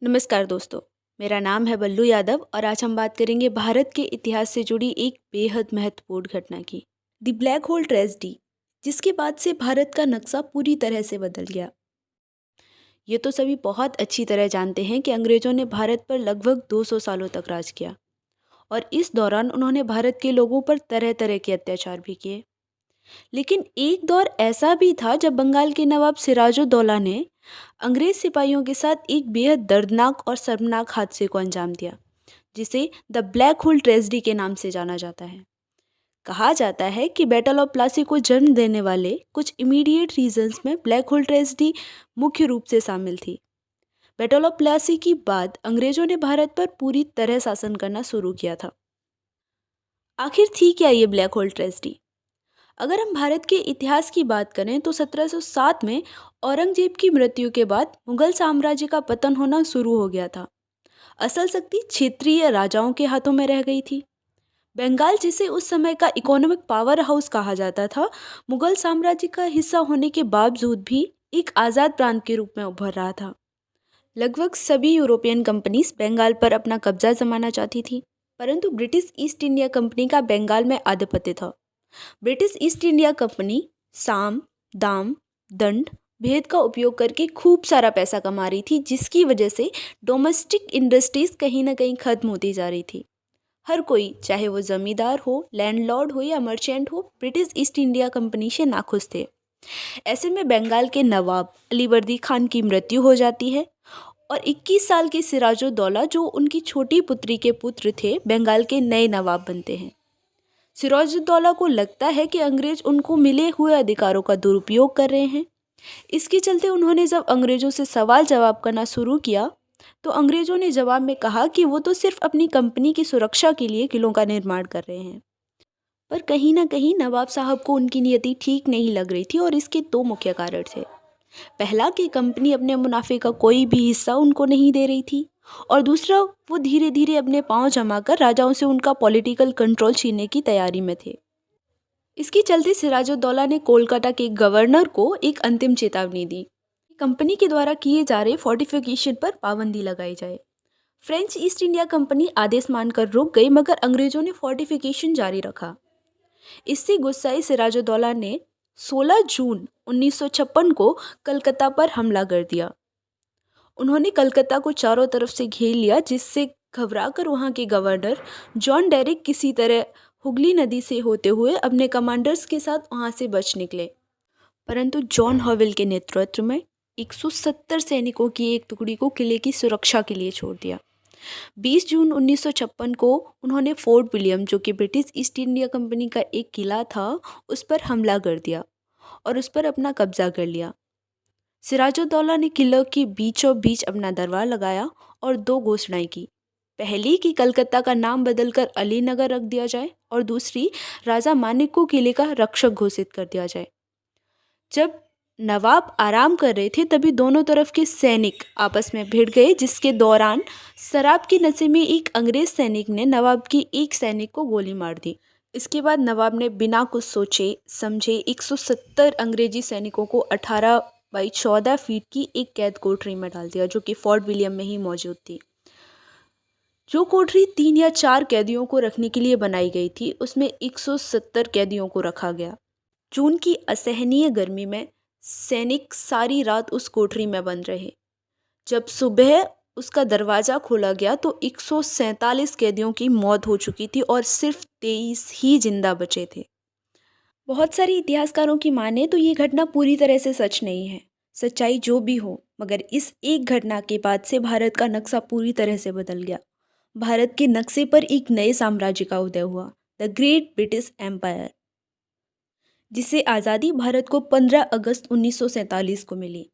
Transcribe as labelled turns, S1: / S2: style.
S1: नमस्कार दोस्तों। मेरा नाम है बल्लू यादव और आज हम बात करेंगे भारत के इतिहास से जुड़ी एक बेहद महत्वपूर्ण घटना की, द ब्लैक होल ट्रेजेडी, जिसके बाद से भारत का नक्शा पूरी तरह से बदल गया। ये तो सभी बहुत अच्छी तरह जानते हैं कि अंग्रेजों ने भारत पर लगभग 200 सालों तक राज किया और इस दौरान उन्होंने भारत के लोगों पर तरह तरह के अत्याचार भी किए। लेकिन एक दौर ऐसा भी था जब बंगाल के नवाब सिराजुद्दौला ने अंग्रेज सिपाहियों के साथ एक बेहद दर्दनाक और शर्मनाक हादसे को अंजाम दिया, जिसे द ब्लैक होल ट्रेजेडी के नाम से जाना जाता है। कहा जाता है कि बैटल ऑफ प्लासी को जन्म देने वाले कुछ इमीडिएट रीजंस में ब्लैक होल ट्रेजेडी मुख्य रूप से शामिल थी। बैटल ऑफ प्लासी के बाद अंग्रेजों ने भारत पर पूरी तरह शासन करना शुरू किया था। आखिर थी क्या ये ब्लैक होल ट्रेजेडी? अगर हम भारत के इतिहास की बात करें तो 1707 में औरंगजेब की मृत्यु के बाद मुगल साम्राज्य का पतन होना शुरू हो गया था। असल शक्ति क्षेत्रीय राजाओं के हाथों में रह गई थी। बंगाल, जिसे उस समय का इकोनॉमिक पावर हाउस कहा जाता था, मुगल साम्राज्य का हिस्सा होने के बावजूद भी एक आज़ाद प्रांत के रूप में उभर रहा था। लगभग सभी यूरोपियन कंपनीज बंगाल पर अपना कब्जा जमाना चाहती थी, परंतु ब्रिटिश ईस्ट इंडिया कंपनी का बंगाल में आधिपत्य था। ब्रिटिश ईस्ट इंडिया कंपनी साम, दाम, दंड भेद का उपयोग करके खूब सारा पैसा कमा रही थी, जिसकी वजह से डोमेस्टिक इंडस्ट्रीज कहीं ना कहीं खत्म होती जा रही थी। हर कोई, चाहे वो जमींदार हो, लैंडलॉर्ड हो या मर्चेंट हो, ब्रिटिश ईस्ट इंडिया कंपनी से नाखुश थे। ऐसे में बंगाल के नवाब अलीवर्दी खान की मृत्यु हो जाती है और 21 साल के सिराजुद्दौला, जो उनकी छोटी पुत्री के पुत्र थे, बंगाल के नए नवाब बनते हैं। सिराजुद्दौला को लगता है कि अंग्रेज उनको मिले हुए अधिकारों का दुरुपयोग कर रहे हैं। इसके चलते उन्होंने जब अंग्रेजों से सवाल जवाब करना शुरू किया तो अंग्रेजों ने जवाब में कहा कि वो तो सिर्फ अपनी कंपनी की सुरक्षा के लिए किलों का निर्माण कर रहे हैं। पर कहीं ना कहीं नवाब साहब को उनकी नीयति ठीक नहीं लग रही थी और इसके दो मुख्य कारण थे। पहला कि कंपनी अपने मुनाफे का कोई भी हिस्सा उनको नहीं दे रही थी, और दूसरा, वो धीरे धीरे अपने पांव जमाकर राजाओं से उनका पॉलिटिकल कंट्रोल छीनने की तैयारी में थे। इसके चलते सिराजुद्दौला ने कोलकाता के गवर्नर को एक अंतिम चेतावनी दी कि कंपनी के द्वारा किए जा रहे फोर्टिफिकेशन पर पाबंदी लगाई जाए। फ्रेंच ईस्ट इंडिया कंपनी आदेश मानकर रुक गई, मगर अंग्रेजों ने फोर्टिफिकेशन जारी रखा। इससे गुस्साए सिराजुद्दौला ने 16 जून 1956 को कलकत्ता पर हमला कर दिया। उन्होंने कलकत्ता को चारों तरफ से घेर लिया, जिससे घबराकर वहां के गवर्नर जॉन डेरिक किसी तरह हुगली नदी से होते हुए अपने कमांडर्स के साथ वहां से बच निकले। परंतु जॉन हॉवेल के नेतृत्व में 170 सैनिकों की एक टुकड़ी को किले की सुरक्षा के लिए छोड़ दिया। 20 जून 1956 को उन्होंने फोर्ट विलियम, जो कि ब्रिटिश ईस्ट इंडिया कंपनी का एक किला था, उस पर हमला कर दिया और उस पर अपना कब्जा कर लिया। सिराजुद्दौला ने किले के बीचों बीच अपना दरबार लगाया और दो घोषणाएं की। पहली कि कलकत्ता का नाम बदलकर अलीनगर रख दिया जाए, और दूसरी, राजा मानिक को किले का रक्षक घोषित कर दिया जाए। जब नवाब आराम कर रहे थे तभी दोनों तरफ के सैनिक आपस में भिड़ गए, जिसके दौरान शराब के नशे में एक अंग्रेज सैनिक ने नवाब की एक सैनिक को गोली मार दी। इसके बाद नवाब ने बिना कुछ सोचे समझे 170 अंग्रेजी सैनिकों को 18 बाई 14 फीट की एक कैद कोठरी में डाल दिया, जो कि फोर्ट विलियम में ही मौजूद थी। जो कोठरी 3 या 4 कैदियों को रखने के लिए बनाई गई थी, उसमें 170 कैदियों को रखा गया। जून की असहनीय गर्मी में सैनिक सारी रात उस कोठरी में बंद रहे। जब सुबह उसका दरवाजा खोला गया तो 147 कैदियों की मौत हो चुकी थी और सिर्फ 23 ही जिंदा बचे थे। बहुत सारे इतिहासकारों की माने तो ये घटना पूरी तरह से सच नहीं है। सच्चाई जो भी हो, मगर इस एक घटना के बाद से भारत का नक्शा पूरी तरह से बदल गया। भारत के नक्शे पर एक नए साम्राज्य का उदय हुआ, द ग्रेट ब्रिटिश एम्पायर, जिसे आज़ादी भारत को 15 अगस्त 1947 को मिली।